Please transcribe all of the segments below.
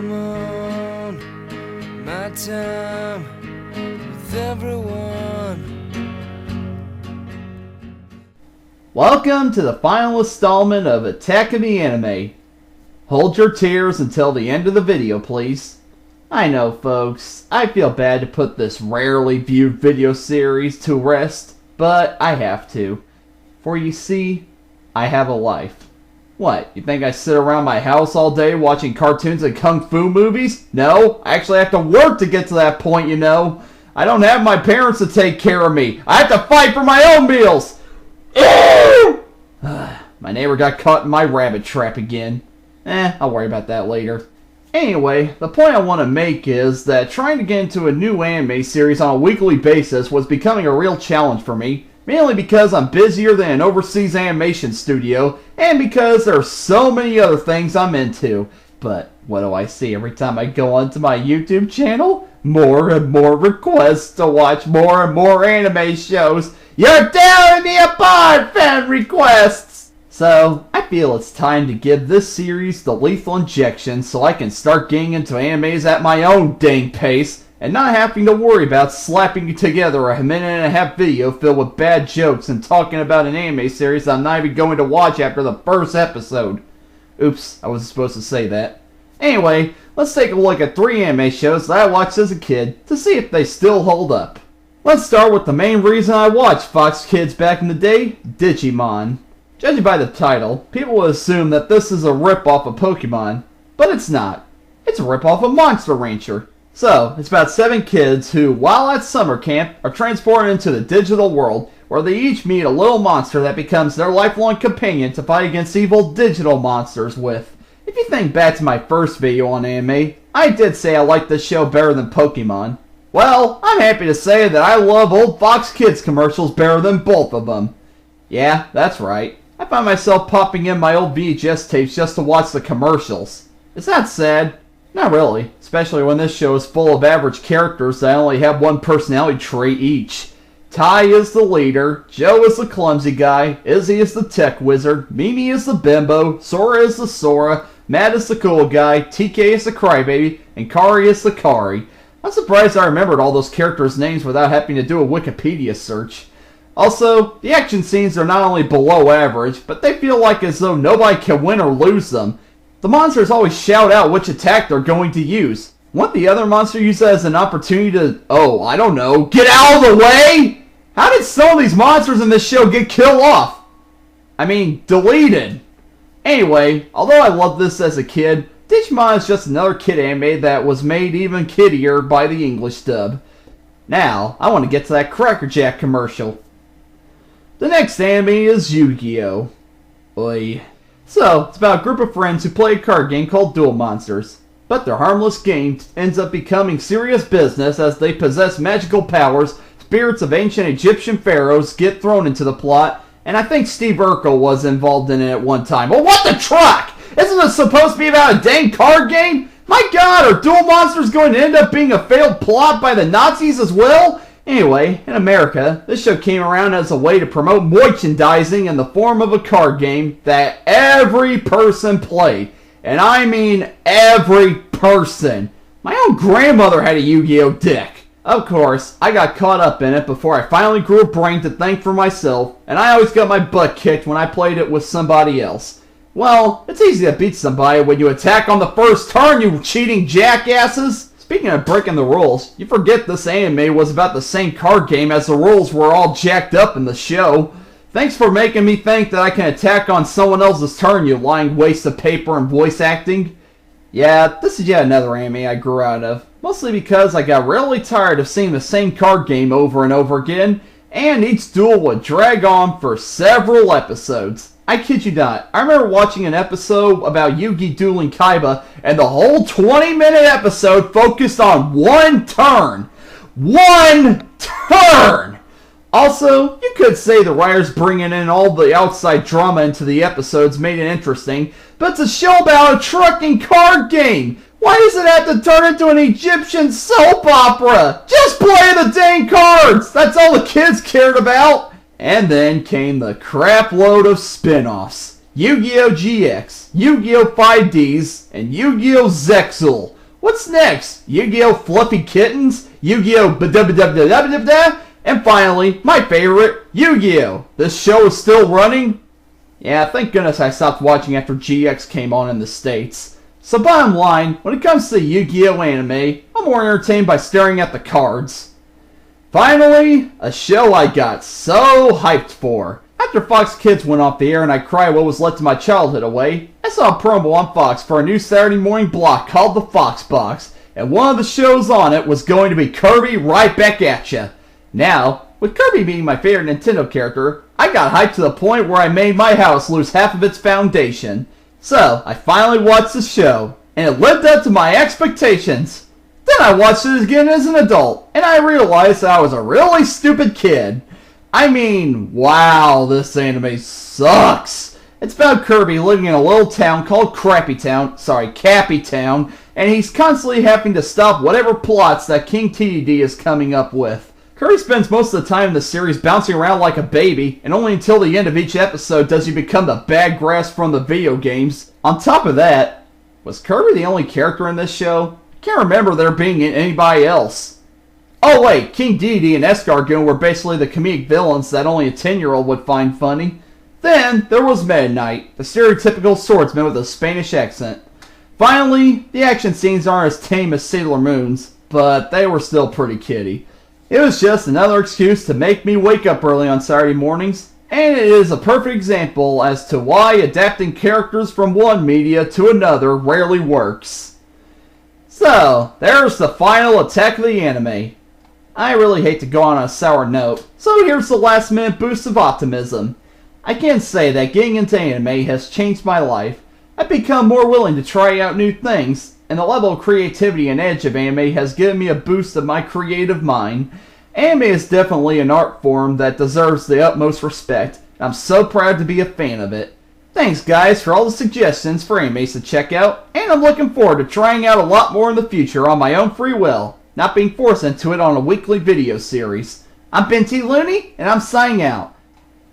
Come on, my time with everyone. Welcome to the final installment of Attack of the Anime. Hold your tears until the end of the video, please. I know, folks, I feel bad to put this rarely viewed video series to rest, but I have to. For you see, I have a life. What, you think I sit around my house all day watching cartoons and kung fu movies? No, I actually have to work to get to that point, you know. I don't have my parents to take care of me. I have to fight for my own meals. My neighbor got caught in my rabbit trap again. I'll worry about that later. Anyway, the point I want to make is that trying to get into a new anime series on a weekly basis was becoming a real challenge for me. Mainly because I'm busier than an overseas animation studio, and because there are so many other things I'm into. But what do I see every time I go onto my YouTube channel? More and more requests to watch more and more anime shows. You're tearing me apart, fan requests! So, I feel it's time to give this series the lethal injection so I can start getting into animes at my own dang pace, and not having to worry about slapping together a minute-and-a-half video filled with bad jokes and talking about an anime series I'm not even going to watch after the first episode. Oops, I wasn't supposed to say that. Anyway, let's take a look at 3 anime shows that I watched as a kid to see if they still hold up. Let's start with the main reason I watched Fox Kids back in the day, Digimon. Judging by the title, people will assume that this is a rip-off of Pokemon, but it's not. It's a rip-off of Monster Rancher. So, it's about 7 kids who, while at summer camp, are transported into the digital world, where they each meet a little monster that becomes their lifelong companion to fight against evil digital monsters with. If you think back to my first video on anime, I did say I liked this show better than Pokemon. Well, I'm happy to say that I love old Fox Kids commercials better than both of them. Yeah, that's right. I find myself popping in my old VHS tapes just to watch the commercials. Is that sad? Not really, especially when this show is full of average characters that only have one personality trait each. Ty is the leader, Joe is the clumsy guy, Izzy is the tech wizard, Mimi is the bimbo, Sora is the Sora, Matt is the cool guy, TK is the crybaby, and Kari is the Kari. I'm surprised I remembered all those characters' names without having to do a Wikipedia search. Also, the action scenes are not only below average, but they feel like as though nobody can win or lose them. The monsters always shout out which attack they're going to use. Won't the other monster use that as an opportunity to, I don't know, get out of the way? How did some of these monsters in this show get killed off? I mean, deleted. Anyway, although I loved this as a kid, Digimon is just another kid anime that was made even kiddier by the English dub. Now, I want to get to that Cracker Jack commercial. The next anime is Yu-Gi-Oh! Oy. So, it's about a group of friends who play a card game called Duel Monsters. But their harmless game ends up becoming serious business as they possess magical powers, spirits of ancient Egyptian pharaohs get thrown into the plot, and I think Steve Urkel was involved in it at one time. Well, what the truck? Isn't it supposed to be about a dang card game? My god, are Duel Monsters going to end up being a failed plot by the Nazis as well? Anyway, in America, this show came around as a way to promote merchandising in the form of a card game that every person played. And I mean every person. My own grandmother had a Yu-Gi-Oh! Deck. Of course, I got caught up in it before I finally grew a brain to think for myself, and I always got my butt kicked when I played it with somebody else. Well, it's easy to beat somebody when you attack on the first turn, you cheating jackasses! Speaking of breaking the rules, you forget this anime was about the same card game as the rules were all jacked up in the show. Thanks for making me think that I can attack on someone else's turn, you lying waste of paper and voice acting. Yeah, this is yet another anime I grew out of, mostly because I got really tired of seeing the same card game over and over again, and each duel would drag on for several episodes. I kid you not, I remember watching an episode about Yugi dueling Kaiba, and the whole 20-minute episode focused on one turn. One turn! Also, you could say the writers bringing in all the outside drama into the episodes made it interesting, but it's a show about a trucking card game. Why does it have to turn into an Egyptian soap opera? Just play the dang cards! That's all the kids cared about! And then came the crap load of spin-offs. Yu-Gi-Oh! GX, Yu-Gi-Oh! 5Ds, and Yu-Gi-Oh! Zexal. What's next? Yu-Gi-Oh! Fluffy Kittens? Yu-Gi-Oh! Ba-da-ba-da-ba-da-ba-da? And finally, my favorite, Yu-Gi-Oh! This show is still running? Yeah, thank goodness I stopped watching after GX came on in the States. So bottom line, when it comes to Yu-Gi-Oh! Anime, I'm more entertained by staring at the cards. Finally, a show I got so hyped for. After Fox Kids went off the air and I cried what was left of my childhood away, I saw a promo on Fox for a new Saturday morning block called The Fox Box, and one of the shows on it was going to be Kirby Right Back At Ya. Now, with Kirby being my favorite Nintendo character, I got hyped to the point where I made my house lose half of its foundation. So, I finally watched the show, and it lived up to my expectations. Then I watched it again as an adult, and I realized that I was a really stupid kid. I mean, wow, this anime sucks. It's about Kirby living in a little town called Cappy Town, and he's constantly having to stop whatever plots that King TDD is coming up with. Kirby spends most of the time in the series bouncing around like a baby, and only until the end of each episode does he become the bad grass from the video games. On top of that, was Kirby the only character in this show? I can't remember there being anybody else. Oh wait, King Dedede and Escargoon were basically the comedic villains that only a 10-year-old would find funny. Then there was Meta Knight, the stereotypical swordsman with a Spanish accent. Finally, the action scenes aren't as tame as Sailor Moon's, but they were still pretty kiddie. It was just another excuse to make me wake up early on Saturday mornings, and it is a perfect example as to why adapting characters from one media to another rarely works. So, there's the final attack of the anime. I really hate to go on a sour note, so here's the last minute boost of optimism. I can say that getting into anime has changed my life. I've become more willing to try out new things, and the level of creativity and edge of anime has given me a boost of my creative mind. Anime is definitely an art form that deserves the utmost respect, and I'm so proud to be a fan of it. Thanks guys for all the suggestions for animes to check out, and I'm looking forward to trying out a lot more in the future on my own free will, not being forced into it on a weekly video series. I'm Looney, and I'm signing out.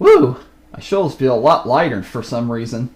Woo, my shoulders feel a lot lighter for some reason.